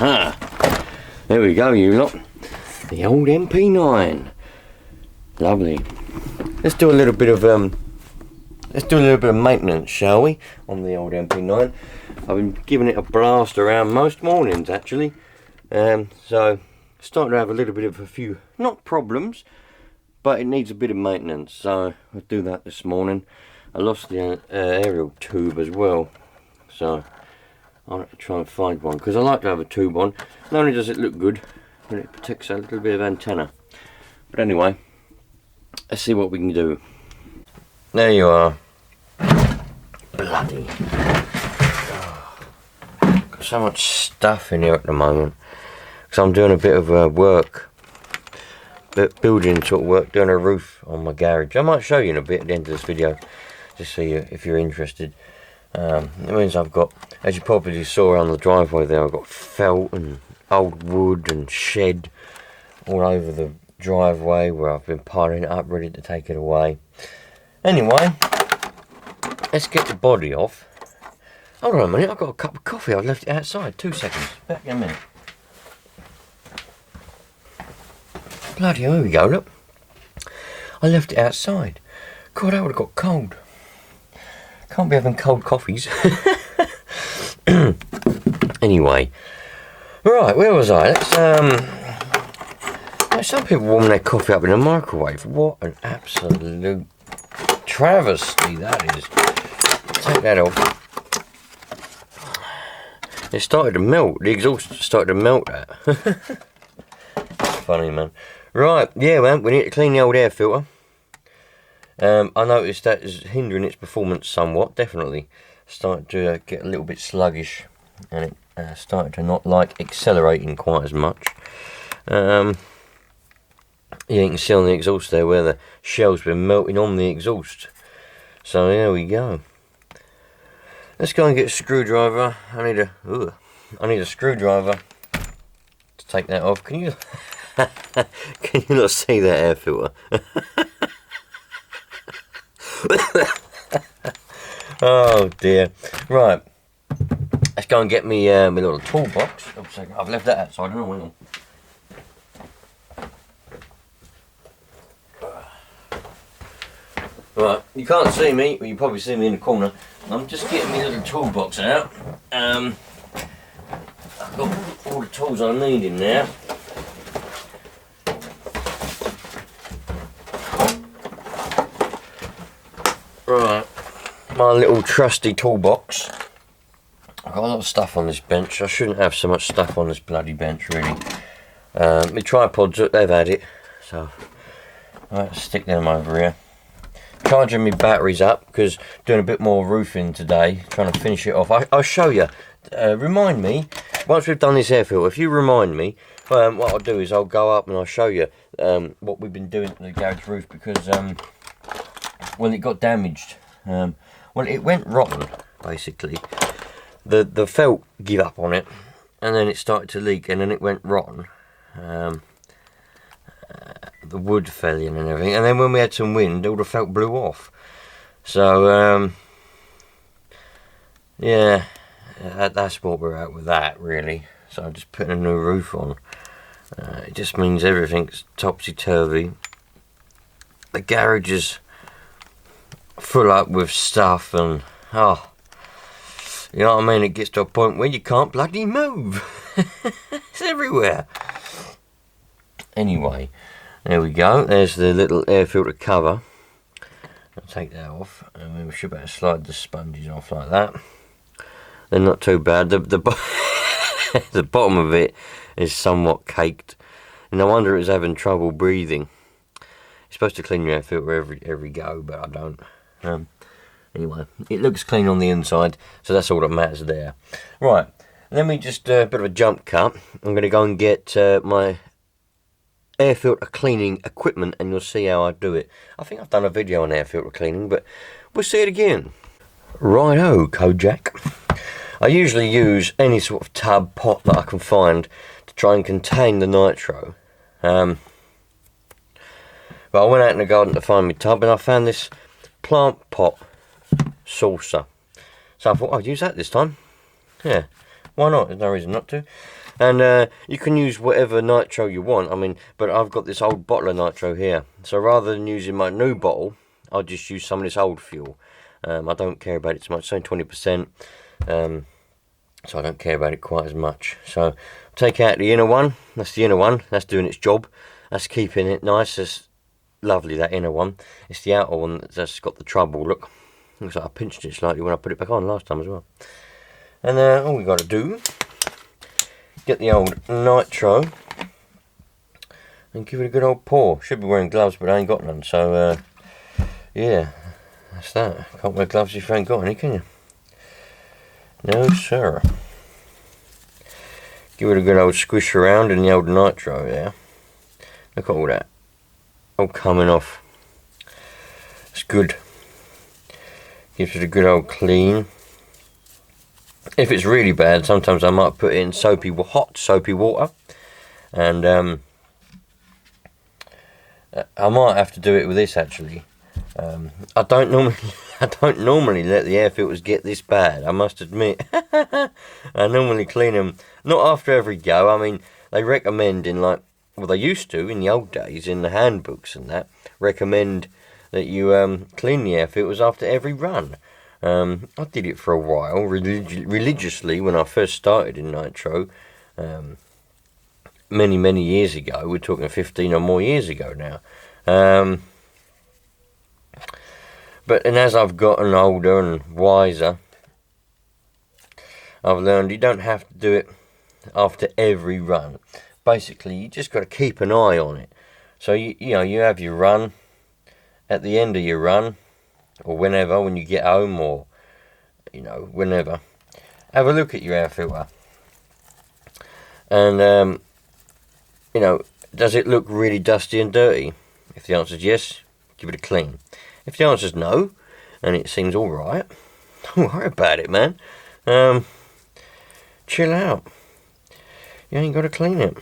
Aha! There we go, you lot. The old MP9. Lovely. Let's do a little bit of maintenance, shall we, on the old MP9. I've been giving it a blast around most mornings, actually. So starting to have a little bit of a few, not problems, but it needs a bit of maintenance. So I'll do that this morning. I lost the aerial tube as well, so I'll have to try and find one, because I like to have a tube on. Not only does it look good, but it protects a little bit of antenna. But anyway, let's see what we can do. There you are. Bloody. Got so much stuff in here at the moment, because I'm doing a bit of work, building sort of work, doing a roof on my garage. I might show you in a bit at the end of this video, just so you, if you're interested. It means I've got, as you probably saw on the driveway there, I've got felt and old wood and shed all over the driveway where I've been piling it up, ready to take it away. Anyway, let's get the body off. Hold on a minute, I've got a cup of coffee. I've left it outside. 2 seconds. Back in a minute. Bloody hell, here we go, look. I left it outside. God, that would have got cold. Can't be having cold coffees. Anyway. Right, where was I? Let's, some people warm their coffee up in a microwave. What an absolute travesty that is. Take that off. It started to melt. The exhaust started to melt that. That's funny, man. Right, yeah, man, we need to clean the old air filter. I noticed that is hindering its performance somewhat, definitely. Started to get a little bit sluggish, and it started to not like accelerating quite as much. Yeah, you can see on the exhaust there where the shell's been melting on the exhaust. So there we go. Let's go and get a screwdriver. I need a screwdriver to take that off. Can you can you not see that air filter? Oh dear. Right, let's go and get me my little toolbox. Oops, I've left that outside. I don't know, hang on. Right, you can't see me, but you probably see me in the corner. I'm just getting my little toolbox out. I've got all the tools I need in there. Right, my little trusty toolbox. I've got a lot of stuff on this bench. I shouldn't have so much stuff on this bloody bench, really. My tripods, they've had it, so I'll stick them over here. Charging my batteries up, because doing a bit more roofing today, trying to finish it off. I'll show you. Remind me, once we've done this air filter, if you remind me, what I'll do is I'll go up and I'll show you what we've been doing to the garage roof, because when it got damaged, well, it went rotten, basically. The felt gave up on it, and then it started to leak, and then it went rotten. The wood fell in and everything, and then when we had some wind, all the felt blew off. So yeah, that's what we're at with that, really. So I'm just putting a new roof on. It just means everything's topsy-turvy. The garage is full up with stuff, and you know what I mean, it gets to a point where you can't bloody move. It's everywhere. Anyway, there we go. There's the little air filter cover. I'll take that off, and then we should be able to slide the sponges off like that. They're not too bad. The the bottom of it is somewhat caked, and no wonder it's having trouble breathing. You're supposed to clean your air filter every go, but I don't. Anyway, it looks clean on the inside, so that's all that matters there. Right, let me just a bit of a jump cut. I'm going to go and get my air filter cleaning equipment, and you'll see how I do it. I think I've done a video on air filter cleaning, but we'll see it again. Righto, Kojak. I usually use any sort of tub, pot that I can find to try and contain the nitro. But I went out in the garden to find my tub, and I found this plant pot saucer. So I thought I'd use that this time. Yeah, why not? There's no reason not to. And you can use whatever nitro you want. I mean, but I've got this old bottle of nitro here. So rather than using my new bottle, I'll just use some of this old fuel. I don't care about it too much. It's only 20%. So I don't care about it quite as much. So take out the inner one. That's the inner one. That's doing its job. That's keeping it nice. That's lovely, that inner one. It's the outer one that's got the trouble. Look. Looks like I pinched it slightly when I put it back on last time as well. And all we got to do, get the old nitro and give it a good old pour. Should be wearing gloves, but I ain't got none. So, yeah, that's that. Can't wear gloves if you ain't got any, can you? No, sir. Give it a good old squish around in the old nitro there. Look at all that. All coming off. It's good. Gives it a good old clean. If it's really bad, sometimes I might put it in hot soapy water, and I might have to do it with this actually. I don't normally let the air filters get this bad, I must admit. I normally clean them not after every go. I mean, they recommend they used to in the old days in the handbooks and that recommend that you clean the air filters after every run. I did it for a while, religiously, when I first started in Nitro, many years ago. We're talking 15 or more years ago now. But as I've gotten older and wiser, I've learned you don't have to do it after every run. Basically, you just got to keep an eye on it. So you have your run. At the end of your run, or whenever, when you get home, or whenever, have a look at your air filter, and does it look really dusty and dirty? If the answer is yes, give it a clean. If the answer is no, and it seems all right, don't worry about it, man. Chill out. You ain't got to clean it.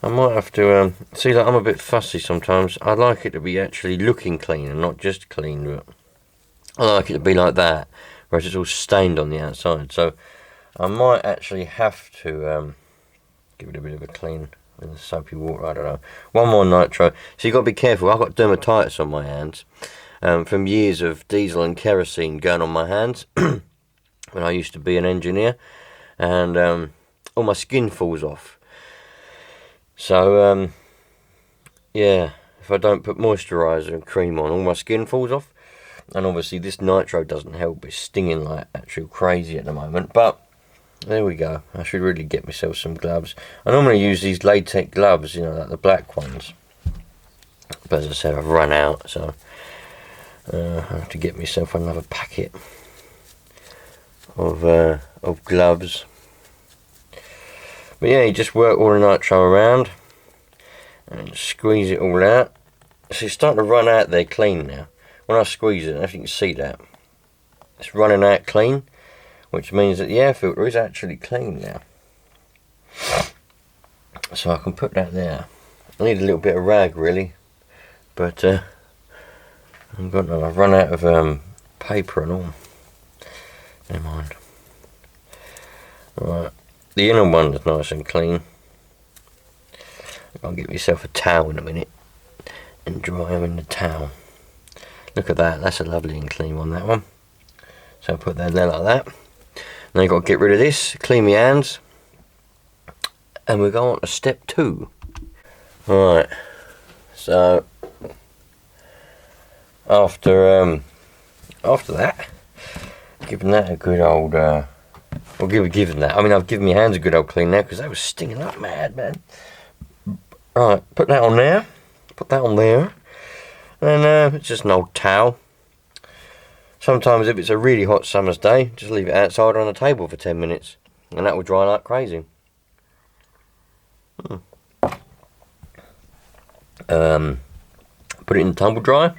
I might have to, see, like, I'm a bit fussy sometimes. I like it to be actually looking clean and not just clean, but I like it to be like that, whereas it's all stained on the outside. So I might actually have to give it a bit of a clean with the soapy water, I don't know. One more nitro. So you've got to be careful. I've got dermatitis on my hands from years of diesel and kerosene going on my hands when I used to be an engineer, and all my skin falls off. So, yeah, if I don't put moisturiser and cream on, all my skin falls off. And obviously this nitro doesn't help. It's stinging like actual crazy at the moment. But there we go. I should really get myself some gloves. I normally use these latex gloves, like the black ones. But as I said, I've run out, so I have to get myself another packet of gloves. But yeah, you just work all the nitro around and squeeze it all out. So it's starting to run out there clean now. When I squeeze it, I don't know if you can see that, it's running out clean, which means that the air filter is actually clean now. So I can put that there. I need a little bit of rag really, but I've run out of paper and all. Never mind. Right. The inner one is nice and clean. I'll get myself a towel in a minute and dry them in the towel. Look at that, that's a lovely and clean one, that one. So I'll put that there like that. Now you've got to get rid of this, clean my hands, and we'll go on to step 2. Right, so after that, giving that a good old given that. I mean, I've given my hands a good old clean now because they were stinging up mad, man. Right, put that on there. Put that on there. And it's just an old towel. Sometimes if it's a really hot summer's day, just leave it outside on the table for 10 minutes. And that will dry like crazy. Put it in the tumble dryer.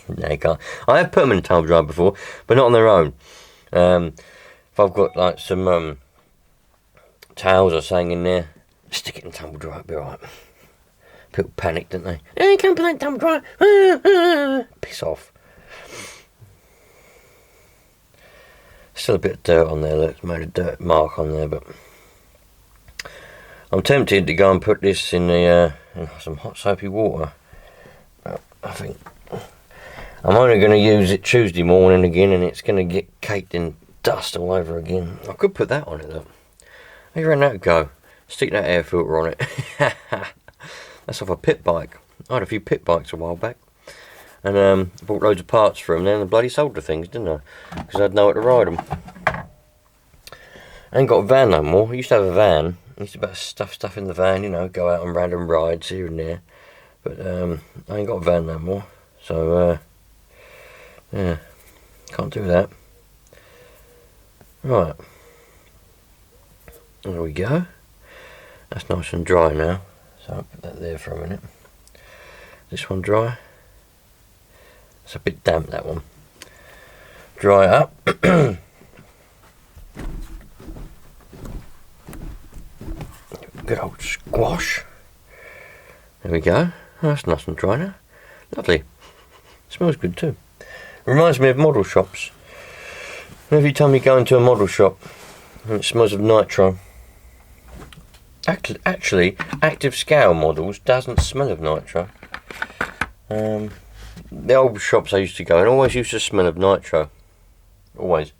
No, you can't. I have put them in the tumble dryer before, but not on their own. If I've got like some towels or something in there, stick it in the tumble dryer, it'll be alright. People panic, don't they? Hey, can't put that in the tumble dryer. Piss off. Still a bit of dirt on there, look, it's made a dirt mark on there, but I'm tempted to go and put this in the in some hot soapy water, but I think I'm only going to use it Tuesday morning again, and it's going to get caked in dust all over again. I could put that on it though. How you reckon that go? Stick that air filter on it. That's off a pit bike. I had a few pit bikes a while back, and bought loads of parts for them. Then I bloody sold the things, didn't I? Because I had nowhere to ride them. I ain't got a van no more. I used to have a van. I used to about stuff in the van, you know, go out on random rides here and there. But I ain't got a van no more, so yeah, can't do that. Right, there we go. That's nice and dry now, so I'll put that there for a minute. This one dry. It's a bit damp, that one. Dry it up. Good old squash. There we go. Oh, that's nice and dry now. Lovely. Smells good too. Reminds me of model shops. Every time you go into a model shop and it smells of nitro. Actually, active scale models doesn't smell of nitro. The old shops I used to go in always used to smell of nitro. Always.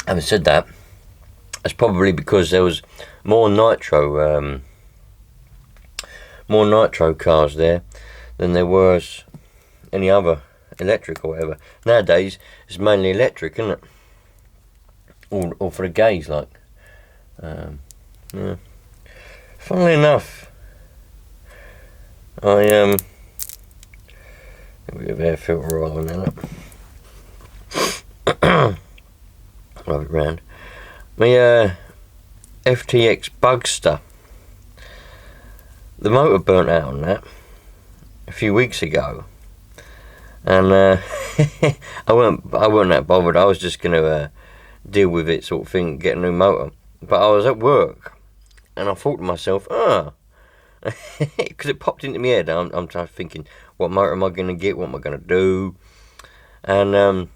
Having said that, that's probably because there was more nitro cars there than there was any other electric or whatever. Nowadays it's mainly electric, isn't it? Or for the gays, like. Yeah. Funnily enough, I a bit of air filter oil on there. Rub it round. My FTX Bugster. The motor burnt out on that a few weeks ago, and I weren't that bothered. I was just gonna deal with it, sort of thing, get a new motor. But I was at work, and I thought to myself, because it popped into my head. I'm thinking, what motor am I gonna get? What am I gonna do? And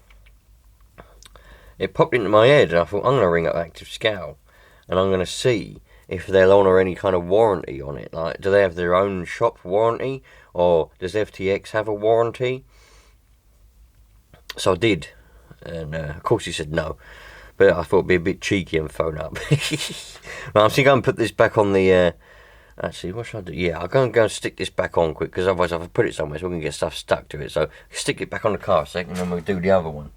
it popped into my head, and I thought, I'm gonna ring up Active Scale, and I'm gonna see if they'll honour any kind of warranty on it. Like, do they have their own shop warranty, or does FTX have a warranty? So I did, and of course he said no. But I thought it'd be a bit cheeky and phone up. Now, I'm going to put this back on the. Actually, what should I do? Yeah, I'm going to go and stick this back on quick, because otherwise, if I put it somewhere, so we can get stuff stuck to it. So stick it back on the car a second, and then we'll do the other one.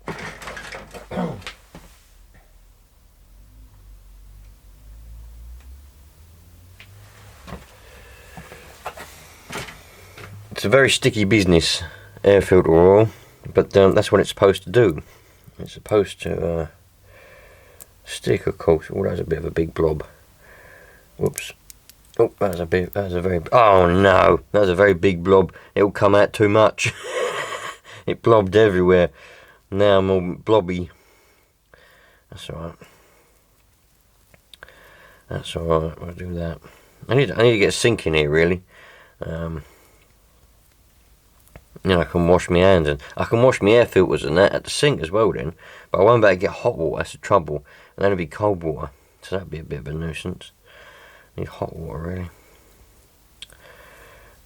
It's a very sticky business, air filter oil, but that's what it's supposed to do. It's supposed to stick, of course. Oh, that's a bit of a big blob. Whoops. Oh, that was a very. Oh no, that was a very big blob. It'll come out too much. It blobbed everywhere. Now I'm all blobby. That's alright. That's alright. We'll do that. I need to get a sink in here, really. You know, I can wash my hands, and I can wash my air filters and that at the sink as well then, but I won't be able to get hot water. That's the trouble, and then it'll be cold water, so that'd be a bit of a nuisance. Need hot water, really.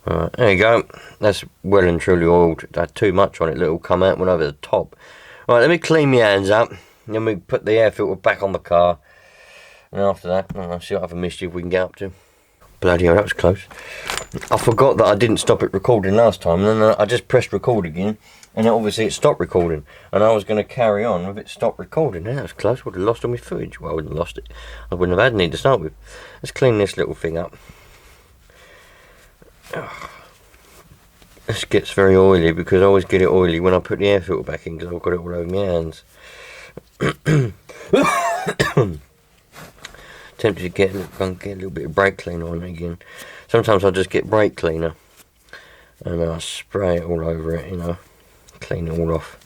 Alright, there you go. That's well and truly oiled. It had too much on it, it'll come out when over the top. Right, let me clean my hands up, and then we put the air filter back on the car, and after that, I'll see what other mischief we can get up to. Bloody hell, that was close. I forgot that I didn't stop it recording last time, and then I just pressed record again, and obviously it stopped recording, and I was going to carry on with it stopped recording. That was close. Would have lost all my footage. Well, I wouldn't have lost it. I wouldn't have had any to start with. Let's clean this little thing up. This gets very oily, because I always get it oily when I put the air filter back in, because I've got it all over my hands. Tempted to get a little bit of brake cleaner on it again. Sometimes I just get brake cleaner and I spray it all over it, you know, clean it all off.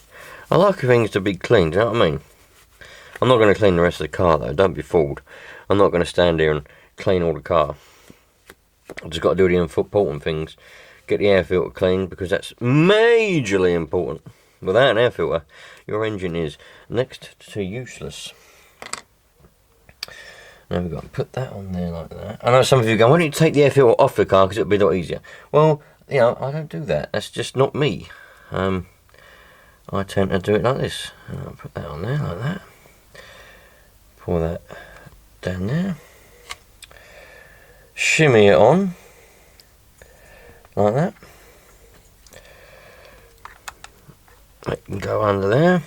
I like things to be clean, do you know what I mean? I'm not going to clean the rest of the car though, don't be fooled. I'm not going to stand here and clean all the car. I've just got to do the important things. Get the air filter cleaned, because that's majorly important. Without an air filter, your engine is next to useless. Now we've got to put that on there like that. I know some of you go, why don't you take the air filter off the car because it'll be a lot easier. Well, you know, I don't do that. That's just not me. I tend to do it like this. I'll put that on there like that. Pour that down there. Shimmy it on like that. It can go under there.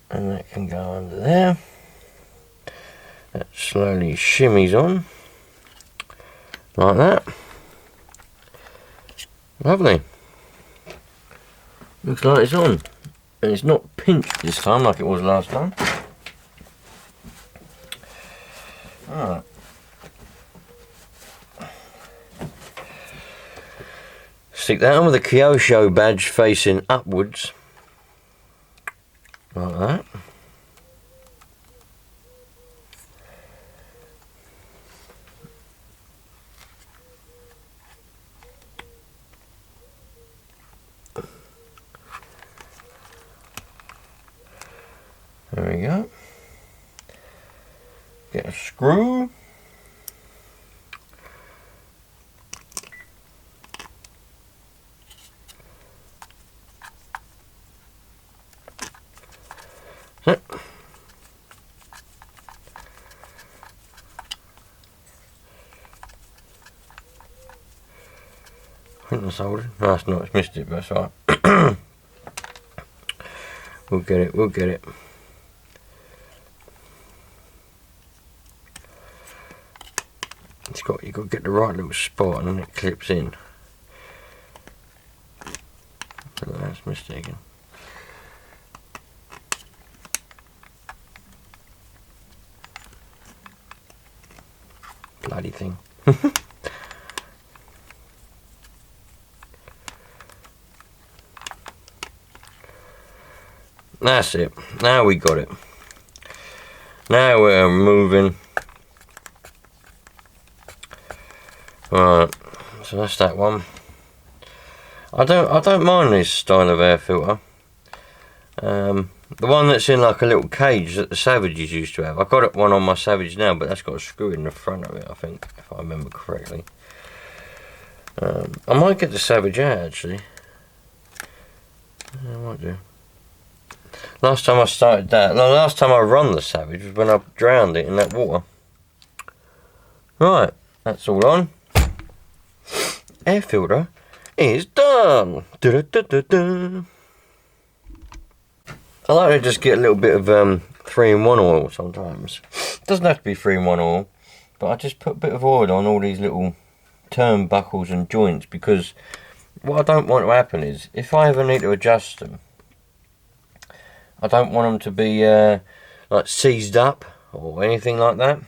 And that can go under there. That slowly shimmies on like that. Lovely. Looks like it's on. And it's not pinched this time like it was last time. Alright. Stick that on with the Kyosho badge facing upwards. Like that. There we go. Get a screw. That's it. I think that's soldered. No, it's not. It's missed it, but that's alright. We'll get it. We'll get it. You've got to get the right little spot and then it clips in. So that's mistaken. Bloody thing. That's it. Now we got it. Now we're moving. Right, so that's that one. I don't mind this style of air filter. The one that's in like a little cage that the Savages used to have. I've got one on my Savage now, but that's got a screw in the front of it, I think, if I remember correctly. I might get the Savage out actually. I might do. Last time I started that, no, last time I run the Savage was when I drowned it in that water. Right, that's all on. Air filter is done. Da, da, da, da. I like to just get a little bit of 3-in-1 oil sometimes. It doesn't have to be 3-in-1 oil, but I just put a bit of oil on all these little turnbuckles and joints, because what I don't want to happen is, if I ever need to adjust them, I don't want them to be like seized up or anything like that.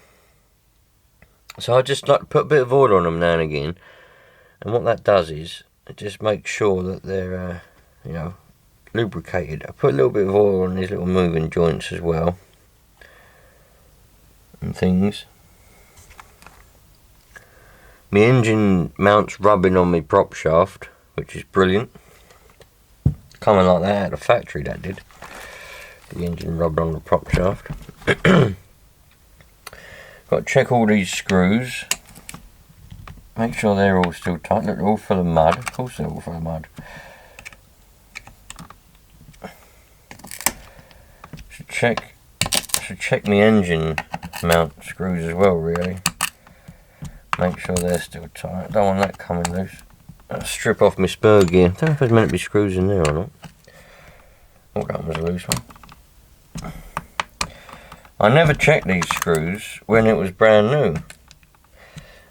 So I just like to put a bit of oil on them now and again. And what that does is, it just makes sure that they're, you know, lubricated. I put a little bit of oil on these little moving joints as well. And things. My engine mounts rubbing on my prop shaft, which is brilliant. Coming like that out of the factory, that did. The engine rubbed on the prop shaft. Got to check all these screws. Make sure they're all still tight. Look, they're all full of mud. Of course they're all full of mud. Should check my engine mount screws as well, really. Make sure they're still tight. Don't want that coming loose. I'll strip off my spur gear. Don't know if there's meant to be screws in there or not. Oh, that was a loose one. I never checked these screws when it was brand new.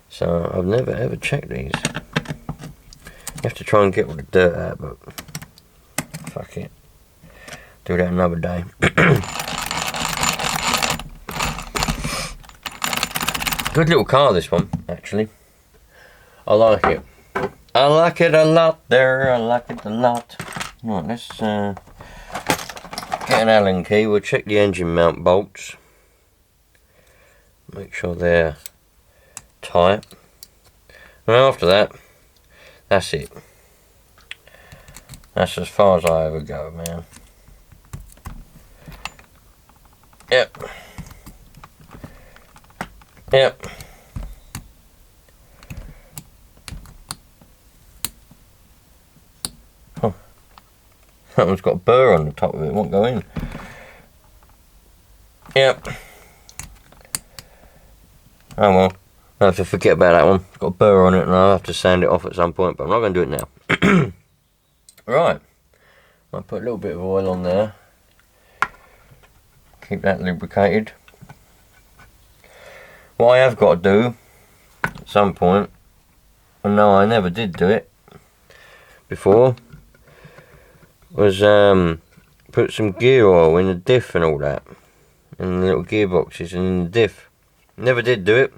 So I've never ever checked these. You have to try and get all the dirt out, but fuck it. Do that another day. Good little car, this one, actually. I like it. I like it a lot there. I like it a lot. Right, let's get an Allen key. We'll check the engine mount bolts. Make sure they're tight. And after that, that's it. That's as far as I ever go, man. Yep. Yep. Huh. That one's got a burr on the top of it, it won't go in. Yep. Oh well. I'll have to forget about that one. It's got a burr on it and I'll have to sand it off at some point, but I'm not going to do it now. Right. I'll put a little bit of oil on there. Keep that lubricated. What I have got to do at some point, and no, I never did do it before, was put some gear oil in the diff and all that, in the little gearboxes and in the diff. Never did do it,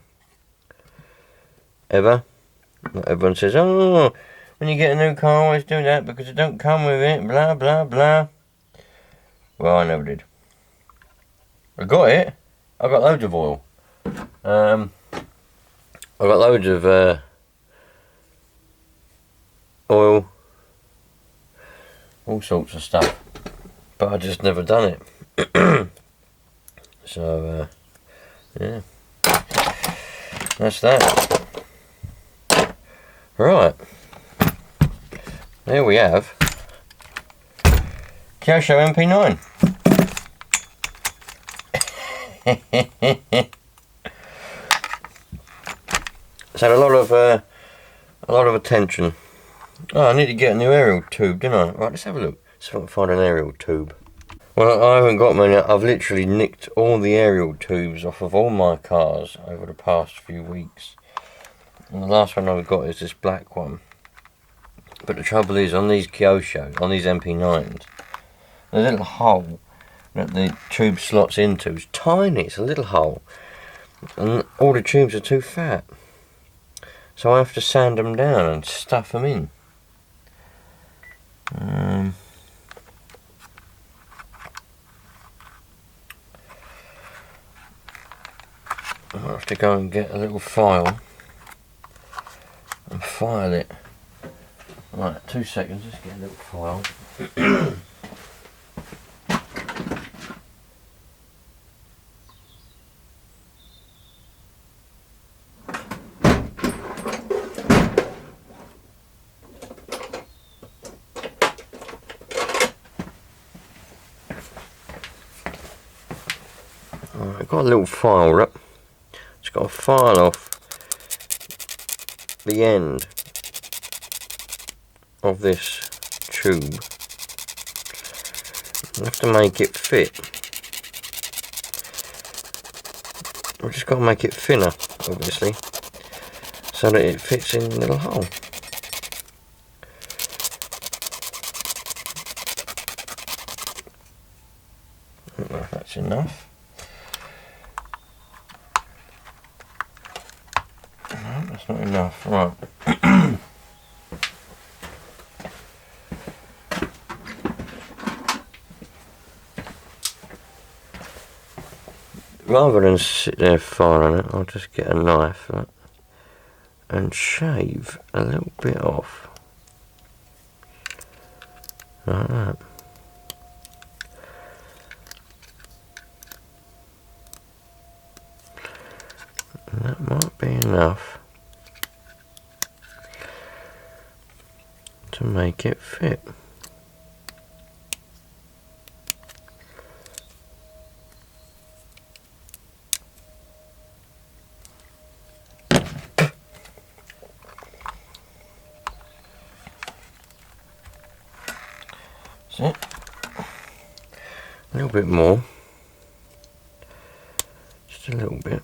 ever. Everyone says, oh, when you get a new car always do that because it don't come with it, blah blah blah. Well, I never did. I got it. I got loads of oil. I got loads of oil, all sorts of stuff, but I just never done it. So yeah, that's that. Right, there we have Kyosho MP9. It's had a lot of attention. Oh, I need to get a new aerial tube, didn't I? Right, let's have a look. See if I can find an aerial tube. Well, I haven't got many. I've literally nicked all the aerial tubes off of all my cars over the past few weeks. And the last one I've got is this black one. But the trouble is, on these Kyosho, on these MP9s, the little hole that the tube slots into is tiny. It's a little hole. And all the tubes are too fat. So I have to sand them down and stuff them in. I'll have to go and get a little file and file it. Right, 2 seconds, just get a little file. I've got a little file up. It's got to file off the end of this tube. I have to make it fit. I've just got to make it thinner, obviously, so that it fits in the little hole. I don't know if that's enough. No, that's not enough. Right. Rather than sit there filing it, I'll just get a knife and shave a little bit off. Like that. And that might be enough to make it fit. That's it. A little bit more. Just a little bit.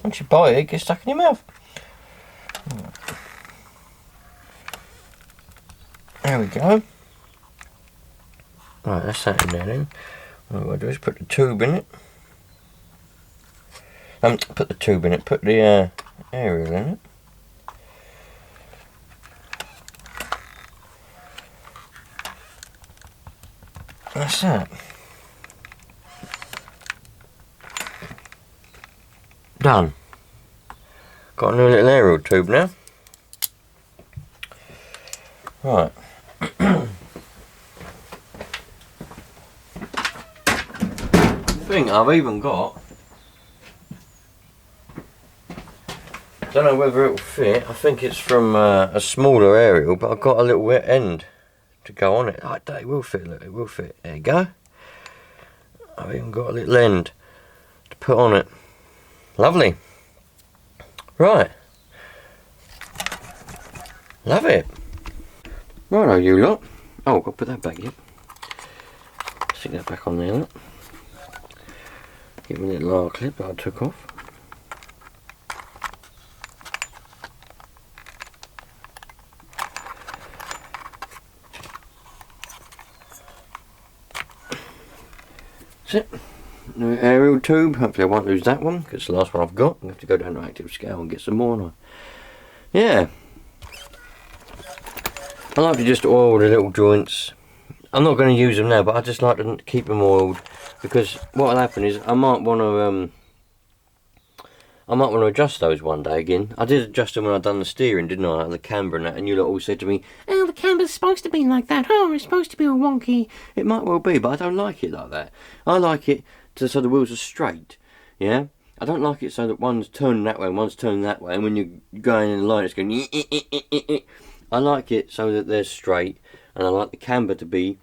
Once you bite it, it gets stuck in your mouth. There we go. Right, that's that in there then. What I'll do is put the tube in it. Put the tube in it, put the aerial in it. That's that. Done. Got a new little aerial tube now. Right. I think I've even got, don't know whether it will fit, I think it's from a smaller aerial, but I've got a little end to go on it. Oh, it will fit, look, it will fit. There you go. I've even got a little end to put on it. Lovely. Right. Love it. Righto, you lot. Oh, I've got to put that back, yep. Stick that back on there, look. Give me a little R clip that I took off. That's it. New aerial tube. Hopefully I won't lose that one because it's the last one I've got. I have to go down to active scale and get some more. Yeah. I like to just oil the little joints. I'm not going to use them now, but I just like to keep them oiled because what will happen is I might want to adjust those one day again. I did adjust them when I done the steering, didn't I? The camber and that, and you lot all said to me, "Oh, the camber's supposed to be like that. Oh, it's supposed to be all wonky." It might well be, but I don't like it like that. I like it so the wheels are straight. Yeah. I don't like it so that one's turning that way and one's turning that way, and when you're going in the line, it's going. I like it so that they're straight, and I like the camber to be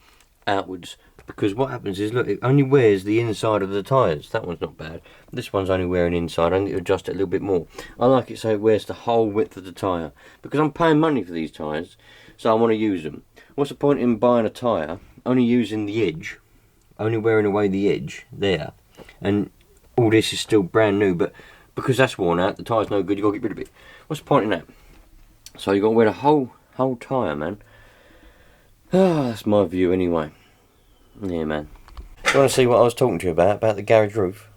outwards, because what happens is, look, it only wears the inside of the tyres. That one's not bad. This one's only wearing inside. I need to adjust it a little bit more. I like it so it wears the whole width of the tyre, because I'm paying money for these tyres, so I want to use them. What's the point in buying a tyre, only using the edge, only wearing away the edge there, and all this is still brand new, but because that's worn out, the tyre's no good, you've got to get rid of it. What's the point in that? So you've got to wear the whole tyre, man. Ah, that's my view anyway. Yeah, man. You want to see what I was talking to you about the garage roof?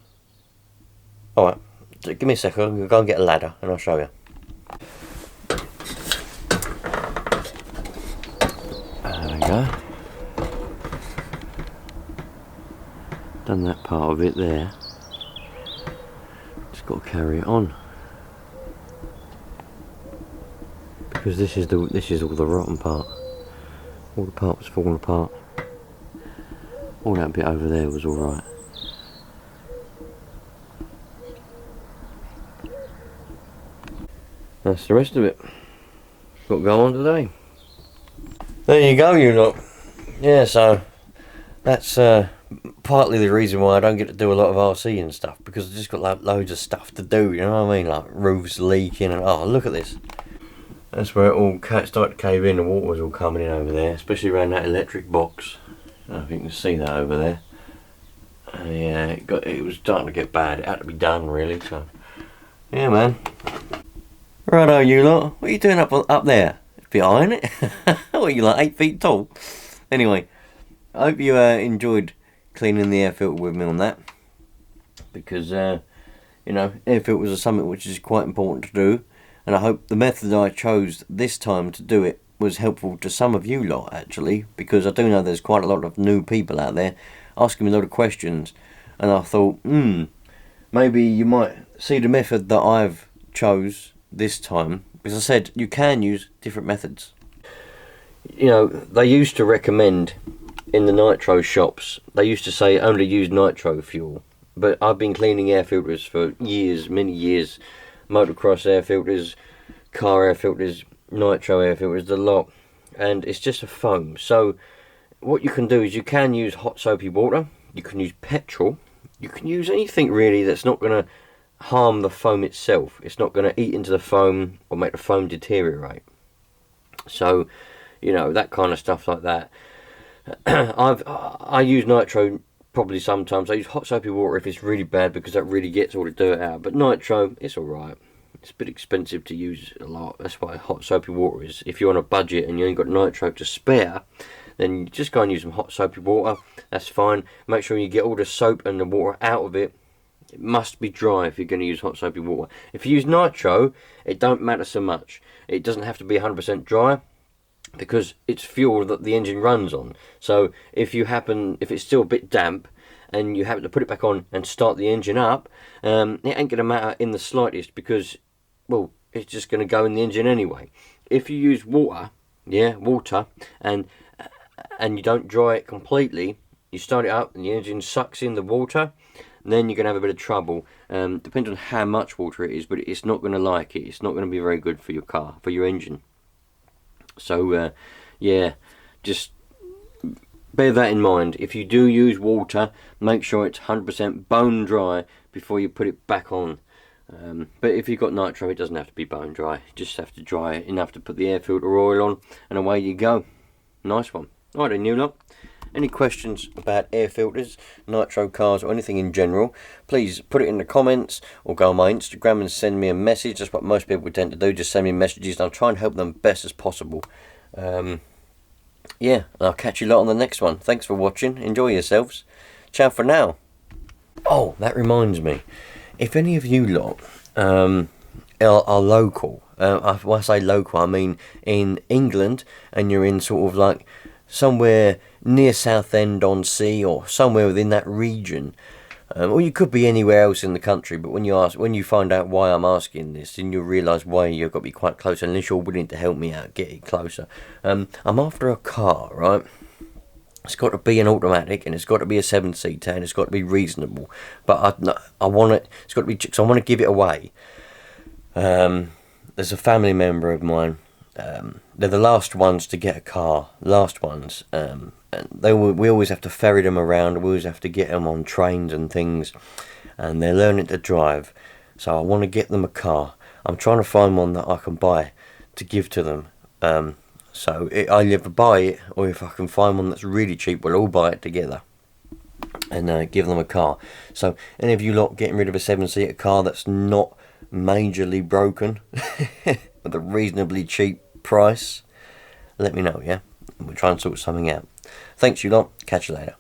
Alright, give me a second, I'm going to go and get a ladder and I'll show you. There we go. Done that part of it there. Just got to carry it on. Because this is all the rotten part. All the part was falling apart. All that bit over there was alright. That's the rest of it. Got to go on today. There you go, you lot. Yeah, so that's partly the reason why I don't get to do a lot of RC and stuff, because I've just got like loads of stuff to do, you know what I mean? Like roofs leaking and oh, look at this. That's where it all started to cave in, the water was all coming in over there, especially around that electric box. I don't know if you can see that over there. Yeah, it was starting to get bad, it had to be done really, so yeah, man. Righto, you lot, what are you doing up there? Behind it? What are you, like 8 feet tall? Anyway, I hope you enjoyed cleaning the air filter with me on that, because you know, air filters are something which is quite important to do. And I hope the method I chose this time to do it was helpful to some of you lot, actually, because I do know there's quite a lot of new people out there asking me a lot of questions, and I thought, maybe you might see the method that I've chose this time, because I said you can use different methods. You know, they used to recommend in the nitro shops, they used to say only use nitro fuel, but I've been cleaning air filters for years, many years. Motocross air filters, car air filters, nitro air filters, the lot, and it's just a foam. So what you can do is you can use hot soapy water, you can use petrol, you can use anything really that's not going to harm the foam itself. It's not going to eat into the foam or make the foam deteriorate. So, you know, that kind of stuff like that. I use nitro probably sometimes. I use hot soapy water if it's really bad, because that really gets all the dirt out. But nitro, it's alright. It's a bit expensive to use a lot. That's why hot soapy water is. If you're on a budget and you ain't got nitro to spare, then you just go and use some hot soapy water. That's fine. Make sure you get all the soap and the water out of it. It must be dry if you're going to use hot soapy water. If you use nitro, it don't matter so much. It doesn't have to be 100% dry, because it's fuel that the engine runs on. So if it's still a bit damp and you happen to put it back on and start the engine up, it ain't going to matter in the slightest, because, well, it's just going to go in the engine anyway. If you use water, and you don't dry it completely, you start it up and the engine sucks in the water, then you're going to have a bit of trouble. Depends on how much water it is, but it's not going to like it. It's not going to be very good for your car, for your engine. So, yeah, just bear that in mind. If you do use water, make sure it's 100% bone dry before you put it back on. But if you've got nitro, it doesn't have to be bone dry. You just have to dry it enough to put the air filter oil on, and away you go. Nice one. Alright then, new lot. Any questions about air filters, nitro cars, or anything in general, please put it in the comments, or go on my Instagram and send me a message. That's what most people tend to do, just send me messages, and I'll try and help them best as possible. Yeah, I'll catch you lot on the next one. Thanks for watching. Enjoy yourselves. Ciao for now. Oh, that reminds me. If any of you lot are local, when I say local, I mean in England, and you're in sort of like somewhere near Southend-on-Sea, or somewhere within that region, or you could be anywhere else in the country, but when you find out why I'm asking this, then you'll realise why you've got to be quite close, unless you're willing to help me out, get it closer. I'm after a car, right? It's got to be an automatic, and it's got to be a 7-seater, and it's got to be reasonable. But I want it. It's got to be, because I want to give it away. There's a family member of mine. They're the last ones to get a car. Last ones. And we always have to ferry them around. We always have to get them on trains and things. And they're learning to drive. So I want to get them a car. I'm trying to find one that I can buy to give to them. So I either buy it, or if I can find one that's really cheap, we'll all buy it together and give them a car. So any of you lot getting rid of a 7-seater car that's not majorly broken with a reasonably cheap price, let me know, yeah? We'll try and sort something out. Thanks you lot. Catch you later.